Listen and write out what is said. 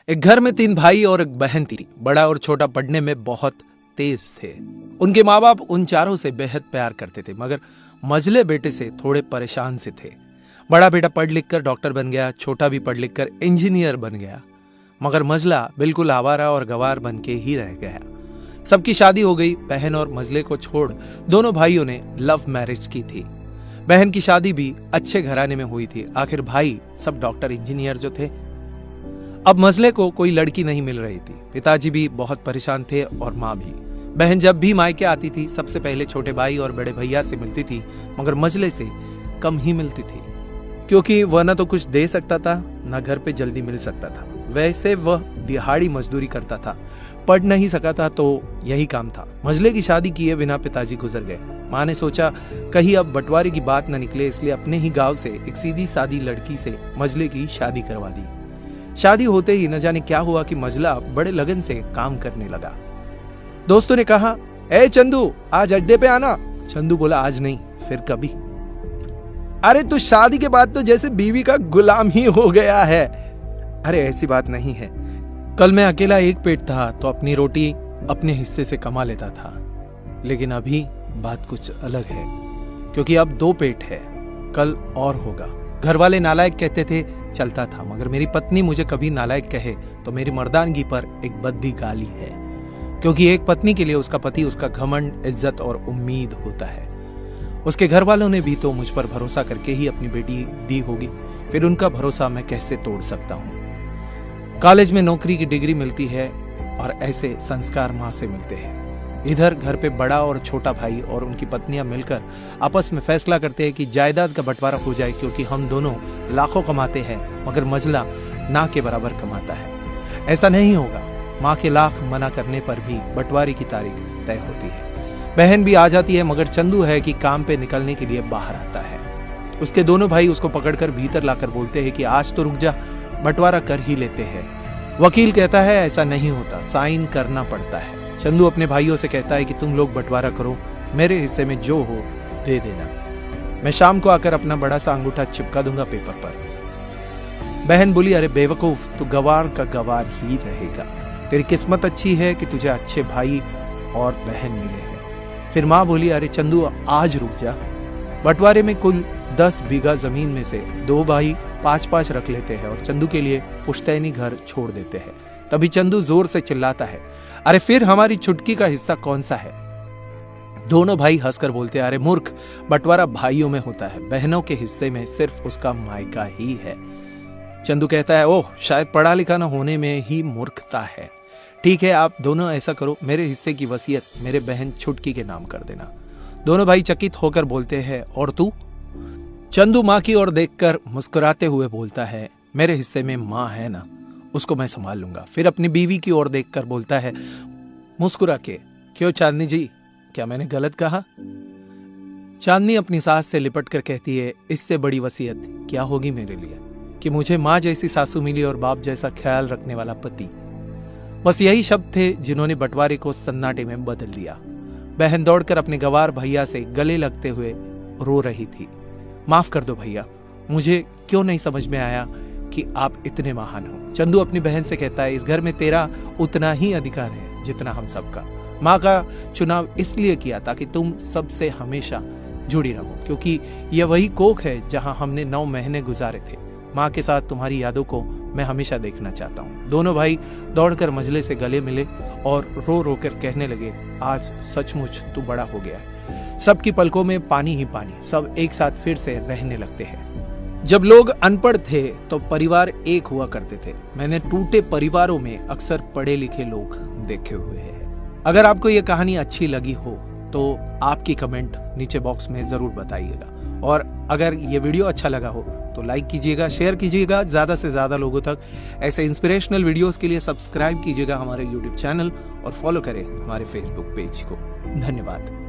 एक घर में 3 भाई और एक बहन थी। बड़ा और छोटा पढ़ने में बहुत तेज थे। उनके माँ बाप उन चारों से बेहद प्यार करते थे, मगर मझले बेटे से थोड़े परेशान से थे। बड़ा बेटा पढ़ लिख कर डॉक्टर बन गया, छोटा भी पढ़ लिख कर इंजीनियर बन गया, मगर मझला बिल्कुल आवारा और गवार बन के ही रह गया। सबकी शादी हो गई। बहन और मझले को छोड़ दोनों भाइयों ने लव मैरिज की थी। बहन की शादी भी अच्छे घराने में हुई थी। आखिर भाई सब डॉक्टर इंजीनियर जो थे। अब मझले को कोई लड़की नहीं मिल रही थी। पिताजी भी बहुत परेशान थे और माँ भी। बहन जब भी मायके आती थी सबसे पहले छोटे भाई और बड़े भैया से मिलती थी, मगर मझले से कम ही मिलती थी, क्योंकि वह न तो कुछ दे सकता था न घर पे जल्दी मिल सकता था। वैसे वह दिहाड़ी मजदूरी करता था, पढ़ नहीं सका था तो यही काम था। मझले की शादी किए बिना पिताजी गुजर गए। माँ ने सोचा कहीं अब बंटवारे की बात न निकले, इसलिए अपने ही गांव से एक सीधी सादी लड़की से मझले की शादी करवा दी। शादी होते ही न जाने क्या हुआ कि मझला बड़े लगन से काम करने लगा। दोस्तों ने कहा, ए चंदू आज अड्डे पे आना। चंदू बोला, आज नहीं, फिर कभी। अरे तू शादी के बाद तो जैसे बीवी का गुलाम ही हो गया है। अरे ऐसी बात नहीं है, कल मैं अकेला एक पेट था तो अपनी रोटी अपने हिस्से से कमा लेता था, लेकिन अभी बात कुछ अलग है, क्योंकि अब 2 पेट है, कल और होगा। घर वाले नालायक कहते थे, चलता था, मगर मेरी पत्नी मुझे कभी नालायक कहे तो मेरी मर्दानगी पर एक बद्दी गाली है, क्योंकि एक पत्नी के लिए उसका पति उसका घमंड, इज्जत और उम्मीद होता है। उसके घर वालों ने भी तो मुझ पर भरोसा करके ही अपनी बेटी दी होगी, फिर उनका भरोसा मैं कैसे तोड़ सकता हूँ। कॉलेज में नौकरी की डिग्री मिलती है और ऐसे संस्कार माँ से मिलते हैं। इधर घर पे बड़ा और छोटा भाई और उनकी पत्नियां मिलकर आपस में फैसला करते हैं कि जायदाद का बंटवारा हो जाए, क्योंकि हम दोनों लाखों कमाते हैं मगर मझला ना के बराबर कमाता है। ऐसा नहीं होगा। माँ के लाख मना करने पर भी बंटवारे की तारीख तय होती है। बहन भी आ जाती है, मगर चंदू है कि काम पे निकलने के लिए बाहर आता है। उसके दोनों भाई उसको पकड़कर भीतर लाकर बोलते हैं कि आज तो रुक जा, बंटवारा कर ही लेते हैं। वकील कहता है ऐसा नहीं होता, साइन करना पड़ता है। चंदू अपने भाइयों से कहता है कि तुम लोग बंटवारा करो, मेरे हिस्से में जो हो दे देना, मैं शाम को आकर अपना बड़ा सा अंगूठा चिपका दूंगा पेपर पर। बहन बोली, अरे बेवकूफ, तू गवार का गवार ही रहेगा। तेरी किस्मत अच्छी है कि तुझे अच्छे भाई और बहन मिले हैं। फिर माँ बोली, अरे चंदू आज रुक जा, बंटवारे में कुल 10 बीघा जमीन में से 2 भाई 5-5 रख लेते हैं और चंदू के लिए पुश्तैनी घर छोड़ देते हैं। तभी चंदू जोर से चिल्लाता है, अरे फिर हमारी छुटकी का हिस्सा कौन सा है? दोनों भाई हंसकर बोलते हैं, अरे मूर्ख, बंटवारा भाइयों में होता है, बहनों के हिस्से में सिर्फ उसका मायका ही है। चंदू कहता है, ओह, शायद पढ़ा लिखा न होने में ही मूर्खता है। ठीक है, आप दोनों ऐसा करो, मेरे हिस्से की वसीयत मेरे बहन छुटकी के नाम कर देना। दोनों भाई चकित होकर बोलते हैं, और तू? चंदू माँ की ओर देखकर मुस्कुराते हुए बोलता है, मेरे हिस्से में माँ है ना, उसको मैं संभाल लूंगा। फिर अपनी बीवी की ओर देखकर बोलता है मुस्कुरा के, क्यों चांदनी जी, क्या मैंने गलत कहा? चांदनी अपनी सास से लिपट कर कहती है, इससे बड़ी वसीयत क्या होगी मेरे लिए कि मुझे माँ जैसी सासू मिली और बाप जैसा ख्याल रखने वाला पति। बस यही शब्द थे जिन्होंने बंटवारे को सन्नाटे में बदल दिया। बहन दौड़कर अपने गवार भैया से गले लगते हुए रो रही थी, माफ कर दो भैया, मुझे क्यों नहीं समझ में आया कि आप इतने महान हो। चंदू अपनी बहन से कहता है, इस घर में तेरा उतना ही अधिकार है जितना हम सबका। माँ का चुनाव इसलिए किया ताकि तुम सबसे हमेशा जुड़ी रहो, क्योंकि यह वही कोख है जहां हमने 9 महीने गुजारे थे। माँ के साथ तुम्हारी यादों को मैं हमेशा देखना चाहता हूँ। दोनों भाई दौड़कर मझले से गले मिले और रो रो कर कहने लगे, आज सचमुच तू बड़ा हो गया है। सबकी पलकों में पानी ही पानी, सब एक साथ फिर से रहने लगते हैं। जब लोग अनपढ़ थे तो परिवार एक हुआ करते थे। मैंने टूटे परिवारों में अक्सर पढ़े लिखे लोग देखे हुए हैं। अगर आपको ये कहानी अच्छी लगी हो तो आपकी कमेंट नीचे बॉक्स में जरूर बताइएगा, और अगर ये वीडियो अच्छा लगा हो तो लाइक कीजिएगा, शेयर कीजिएगा ज्यादा से ज्यादा लोगों तक। ऐसे इंस्पिरेशनल वीडियोस के लिए सब्सक्राइब कीजिएगा हमारे YouTube चैनल और फॉलो करें हमारे Facebook पेज को। धन्यवाद।